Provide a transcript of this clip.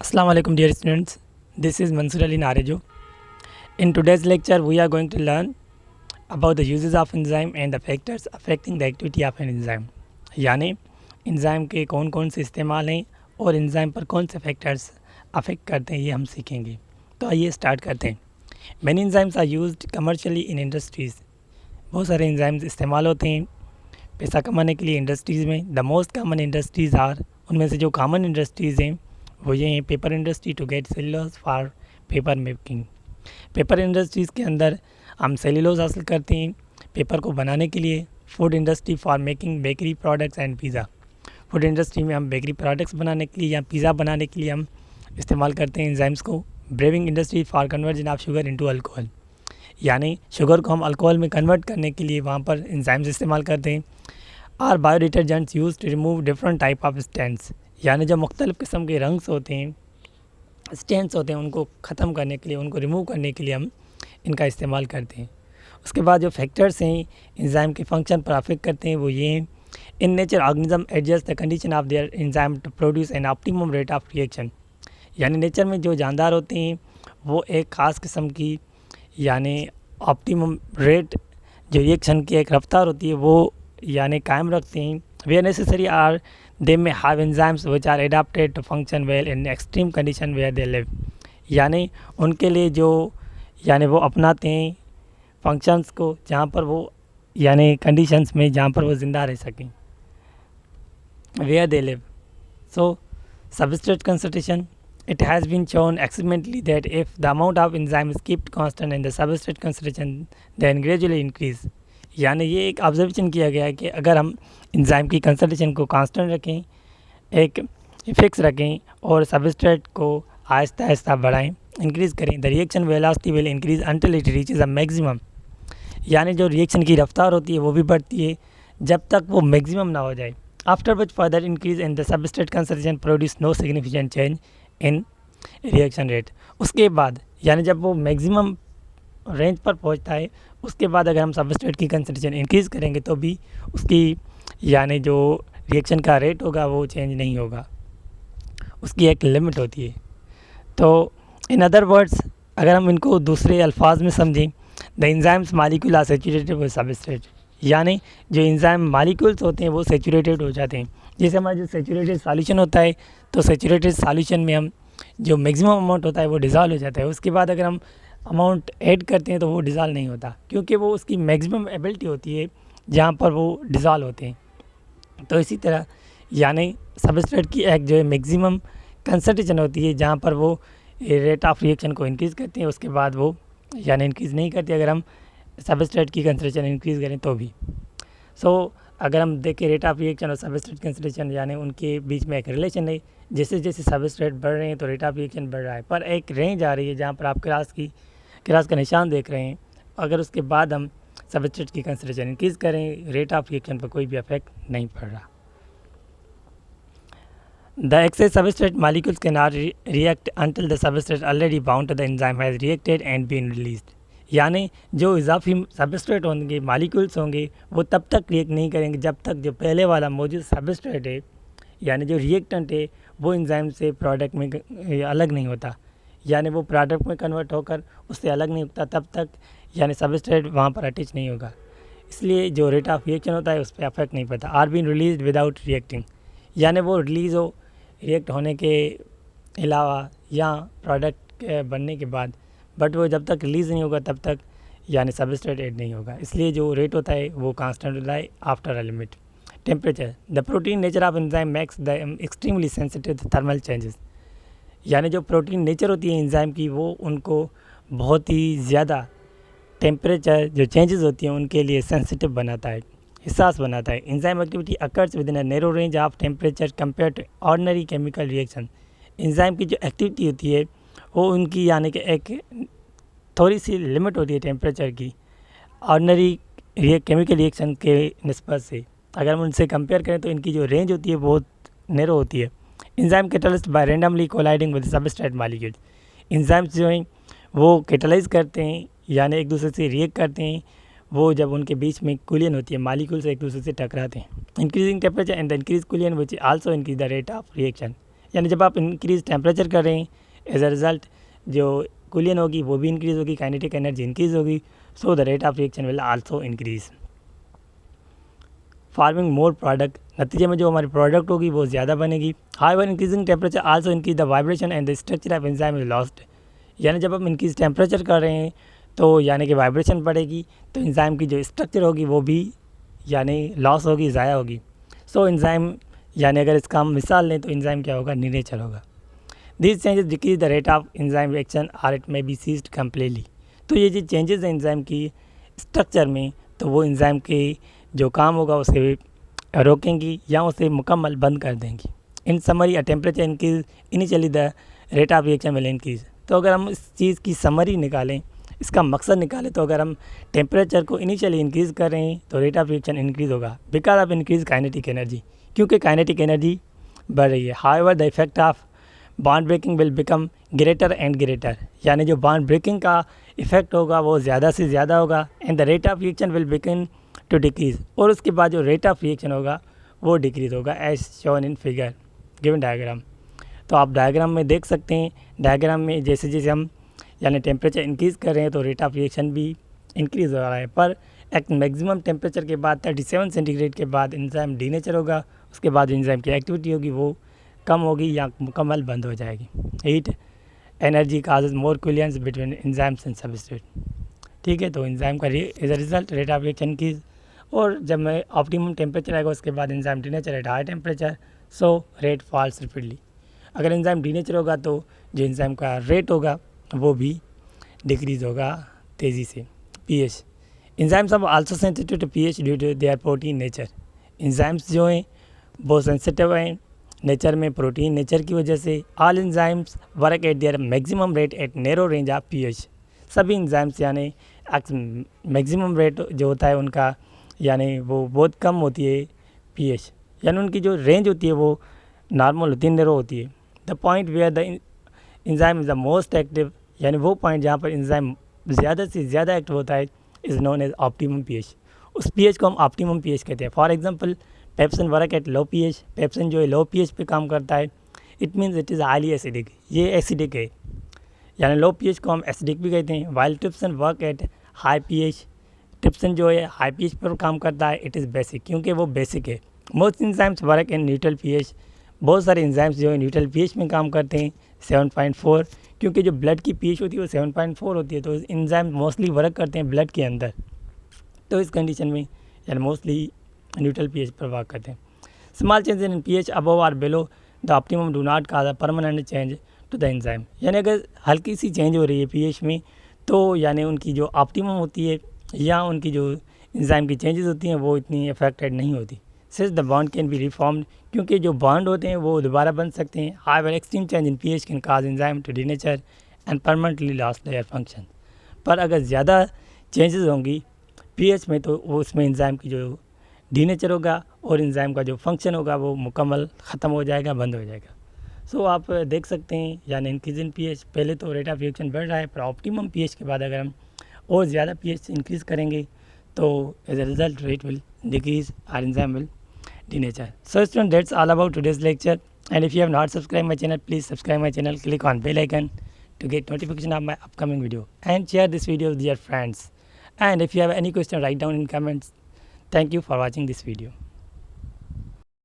Assalamu alaikum dear students, this is Mansur Ali Narejo. In today's lecture we are going to learn about the uses of enzyme and the factors affecting the activity of an enzyme. यानी enzyme के कौन कौन से इस्तेमाल हैं और enzyme पर कौन से factors affect करते हैं ये हम सीखेंगे. तो आइए स्टार्ट करते हैं. Many enzymes are used commercially in industries. बहुत सारे enzymes इस्तेमाल होते हैं पैसा कमाने के लिए इंडस्ट्रीज़ में. The most common industries are, उनमें से जो कॉमन इंडस्ट्रीज़ हैं वो ये हैं. Paper industry to get cellulose for paper making. Paper industries के अंदर हम सेलुलोज हासिल करते हैं पेपर को बनाने के लिए. Food industry for making bakery products and pizza. Food industry में हम बेकरी प्रोडक्ट्स बनाने के लिए या पिज़्ज़ा बनाने के लिए हम इस्तेमाल करते हैं एंजाइम्स को. Braving industry for conversion of sugar into alcohol, यानी शुगर को हम अल्कोहल में कन्वर्ट करने के लिए वहाँ पर एंजाइम्स इस्तेमाल करते हैं. Are bio detergents use to remove different type of stains, यानी जो मुख्तलिफ़ किस्म के रंग्स होते हैं, स्टेन्स होते हैं, उनको ख़त्म करने के लिए, उनको रिमूव करने के लिए हम इनका इस्तेमाल करते हैं. उसके बाद जो फैक्टर्स हैं एंजाइम के फंक्शन पर अफेक्ट करते हैं वो ये हैं. In nature organism adjust the condition of their enzyme to produce an optimum rate of reaction. यानी नेचर में जो जानदार होते हैं वो एक ख़ास किस्म की यानी ऑप्टिमम रेट जो रिएक्शन की एक रफ्तार होती है वो यानी कायम रखते हैं. Where necessary are they may have enzymes which are adapted to function well in extreme condition where they live. यानी उनके लिए जो यानी वो अपनाते हैं फंक्शंस को जहाँ पर वो यानी कंडीशंस में जहाँ पर वो ज़िंदा रह सकें. Where they live. So substrate concentration. It has been shown experimentally that if the amount of enzyme is kept constant and the substrate concentration then gradually increase. यानी ये एक ऑब्जर्वेशन किया गया है कि अगर हम एंजाइम की कंसंट्रेशन को कांस्टेंट रखें, एक फिक्स रखें और सबस्ट्रेट को आहिस्ता आहिस्ता बढ़ाएं, इंक्रीज़ करें, the reaction velocity will increase until it reaches a maximum. यानी जो रिएक्शन की रफ्तार होती है वो भी बढ़ती है जब तक वो मैक्सिमम ना हो जाए. After which further increase in the substrate concentration produce no significant change in reaction rate. उसके बाद यानी जब वो मैक्सिमम रेंज पर पहुंचता है उसके बाद अगर हम सबस्ट्रेट की कंसंट्रेशन इंक्रीज़ करेंगे तो भी उसकी यानी जो रिएक्शन का रेट होगा वो चेंज नहीं होगा, उसकी एक लिमिट होती है. तो इन अदर वर्ड्स अगर हम इनको दूसरे अल्फाज में समझें, the enzymes molecule are saturated with substrate. यानी जो एंजाइम मॉलिक्यूल्स होते हैं वो सैचुरेटेड हो जाते हैं. जैसे हमारा जो सैचुरेटेड सॉल्यूशन होता है तो सैचुरेटेड सॉल्यूशन में हम जो मैक्सिमम अमाउंट होता है वो डिज़ॉल्व हो जाता है. उसके बाद अगर हम अमाउंट ऐड करते हैं तो वो डिज़ॉल्व नहीं होता क्योंकि वो उसकी मैक्सिमम एबिलिटी होती है जहाँ पर वो डिज़ॉल्व होते हैं. तो इसी तरह यानी सबस्ट्रेट की एक जो है मैक्सिमम कंसंट्रेशन होती है जहाँ पर वो रेट ऑफ रिएक्शन को इंक्रीज़ करते हैं, उसके बाद वो यानी इंक्रीज़ नहीं करती अगर हम सबस्ट्रेट की कंसंट्रेशन इंक्रीज़ करें तो भी. सो अगर हम देखें रेट ऑफ रिएक्शन और सबस्ट्रेट कंसंट्रेशन यानी उनके बीच में एक रिलेशन है. जैसे जैसे सबस्ट्रेट बढ़ रहे हैं तो रेट ऑफ रिएक्शन बढ़ रहा है, पर एक रेंज आ रही है जहाँ पर आप क्रॉस का निशान देख रहे हैं. अगर उसके बाद हम सबस्ट्रेट की कंसंट्रेशन इंक्रीज़ करें रेट ऑफ रिएक्शन पर कोई भी इफेक्ट नहीं पड़ रहा. The excess substrate molecules cannot react until the substrate already bound to the enzyme has reacted and been released. यानी जो इजाफी सबस्ट्रेट होंगे मॉलिक्यूल्स होंगे वो तब तक रिएक्ट नहीं करेंगे जब तक जो पहले वाला मौजूद सबस्ट्रेट है यानी जो रिएक्टेंट है वो एंजाइम से प्रोडक्ट में अलग नहीं होता, यानी वो प्रोडक्ट में कन्वर्ट होकर उससे अलग नहीं होता तब तक यानी सबस्ट्रेट वहाँ पर अटैच नहीं होगा. इसलिए जो रेट ऑफ रिएक्शन होता है उस पर अफेक्ट नहीं पड़ता. Are been release without reacting, यानी वो रिलीज़ हो रिएक्ट होने के अलावा या प्रोडक्ट के बनने के बाद, बट वो जब तक रिलीज़ नहीं होगा तब तक यानी सबस्ट्रेट ऐड नहीं होगा. इसलिए जो रेट होता है वो कांस्टेंट होता है after a limit. Temperature. The protein nature of enzyme makes the extremely sensitive to thermal changes. यानी जो प्रोटीन नेचर होती है एंजाइम की वो उनको बहुत ही ज़्यादा टेम्परेचर जो चेंजेस होती हैं उनके लिए सेंसिटिव बनाता है, हिसास बनाता है. Enzyme activity occurs within a narrow range of temperature compare to ordinary chemical reaction. Enzyme की जो एक्टिविटी होती है वो उनकी यानी कि एक थोड़ी सी लिमिट होती है टेम्परेचर की ऑर्डिनरी केमिकल रिएक्शन के निस्बत से. अगर हम उनसे कंपेयर करें तो इनकी जो रेंज होती है बहुत नैरो होती है. Enzyme catalyst by randomly colliding with substrate molecule. Enzymes जो हैं वो कैटलाइज करते हैं यानी एक दूसरे से रिएक्ट करते हैं वो जब उनके बीच में कुलियन होती है मॉलिक्यूल से एक दूसरे से टकराते हैं. Increasing temperature and the increase कुलियन which also increase the rate of reaction. यानी जब आप इंक्रीज टेम्परेचर कर रहे हैं, एज अ रिजल्ट जो कूलियन होगी वो भी इंक्रीज होगी, काइनेटिक एनर्जी इंक्रीज होगी, so the rate of reaction will also increase. Farming more product, नतीजे में जो हमारी प्रोडक्ट होगी वो ज़्यादा बनेगी। However increasing temperature also increase the vibration and the structure of enzyme is lost. यानी जब हम इंक्रीज टेम्परेचर कर रहे हैं तो यानी कि वाइब्रेशन बढ़ेगी, तो एंजाइम की जो स्ट्रक्चर होगी वो भी यानी लॉस होगी, ज़ाया होगी। सो एंजाइम यानी अगर इसका हम मिसाल लें तो एंजाइम क्या होगा, नीनेचर होगा। This changes decrease the rate of enzyme reaction or it may be ceased completely. तो ये जो चेंजेस हैं एंजाइम की स्ट्रक्चर में, तो वो एंजाइम के जो काम होगा उसे रोकेंगी या उसे मुकम्मल बंद कर देंगी। इन summary a temperature increase initially the rate of reaction will increase. तो अगर हम इस चीज़ की समरी निकालें, इसका मकसद निकालें, तो अगर हम टेम्परेचर को इनिशियली इंक्रीज़ कर रहे हैं तो रेट ऑफ रिएक्शन इंक्रीज़ होगा because of increase kinetic energy, क्योंकि काइनेटिक एनर्जी बढ़ रही है। However the effect of bond breaking will become greater and greater. यानी जो बॉन्ड ब्रेकिंग का इफेक्ट होगा वो ज़्यादा से ज़्यादा होगा, and the rate of reaction will begin to decrease. और उसके बाद जो रेट ऑफ रिएक्शन होगा वो डिक्रीज़ होगा as shown in figure given diagram. तो आप डायग्राम में देख सकते हैं, डायग्राम में जैसे जैसे हम यानी टेम्परेचर इंक्रीज़ कर रहे हैं तो रेट ऑफ रिएक्शन भी इंक्रीज़ हो रहा है। पर एक मैक्सिमम टेम्परेचर के बाद 37 सेंटीग्रेड के बाद एंजाइम डीनेचर होगा, उसके बाद जो एंजाइम की एक्टिविटी होगी वो कम होगी या मुकम्मल बंद हो जाएगी। Heat energy causes more collisions between enzymes and substrate. ठीक है, तो एंजाइम का as a result rate of reaction की, और जब मैं ऑप्टिमम टेम्परेचर आएगा उसके बाद enzyme denature at high temperature, so rate falls repeatedly. अगर एंजाइम डीनेचर होगा तो जो एंजाइम का रेट होगा वो भी डिक्रीज होगा तेज़ी से। PH enzymes are also sensitive to pH due to their protein nature. Enzymes जो हैं वो सेंसिटिव हैं नेचर में, प्रोटीन नेचर की वजह से। All enzymes work at their maximum rate at narrow range of pH. सभी एंजाइम्स यानी मैक्सिमम रेट जो होता है उनका यानी वो बहुत कम होती है पीएच, यानी उनकी जो रेंज होती है वो नॉर्मल होती है, नैरो होती है। The point where the enzyme is the most active, यानी वो पॉइंट जहाँ पर एंजाइम ज़्यादा से ज़्यादा एक्टिव होता है is known as optimum pH. उस पीएच को हम ऑप्टिमम पीएच कहते हैं। For example pepsin work at low pH. Pepsin जो है लो पीएच पे काम करता है, it means it is highly acidic, ये एसिडिक है, यानी लो पीएच को हम एसिडिक भी कहते हैं। While trypsin work at high pH. Trypsin जो है हाई पीएच पर काम करता है, इट इज़ बेसिक, क्योंकि वो बेसिक है। Most enzymes work in neutral pH. बहुत सारे एंजाइम्स जो है न्यूट्रल पीएच में काम करते हैं 7.4, क्योंकि जो ब्लड की पीएच होती है वो 7.4 होती है, तो एंजाइम मोस्टली वर्क करते हैं ब्लड के अंदर। तो इस कंडीशन में यानी मोस्टली न्यूट्रल पीएच पर वर्क करते हैं। Small change in pH above और below the optimum do not cause a permanent change to the enzyme. यानी अगर हल्की सी चेंज हो रही है पीएच में तो यानी उनकी जो ऑप्टिमम होती है या उनकी जो एंजाइम की चेंजेस होती हैं वो इतनी अफेक्टेड नहीं होती। Since the bond can be reformed, क्योंकि जो बॉन्ड होते हैं वो दोबारा बन सकते हैं। However extreme change in pH can cause enzyme to denature and permanently loss their function. पर अगर ज़्यादा चेंजेस होंगी पीएच में तो वो उसमें एंजाइम की जो डीनेचर होगा और एंजाइम का जो फंक्शन होगा वो मुकम्मल ख़त्म हो जाएगा, बंद हो जाएगा। सो आप देख सकते हैं यानी इंक्रीज इन पीएच, पहले तो रेट ऑफ रिएक्शन बढ़ रहा है, पर ऑप्टिमम पीएच के बाद अगर हम और ज़्यादा पीएच इंक्रीज़ करेंगे तो as a result rate will decrease और enzyme will denature. So students, that's all about today's lecture, and if you have not subscribed my channel, please subscribe my channel, click on bell icon to get notification of my upcoming video, and share this video with your friends. And if you have any question, write down in comments. Thank you for watching this video.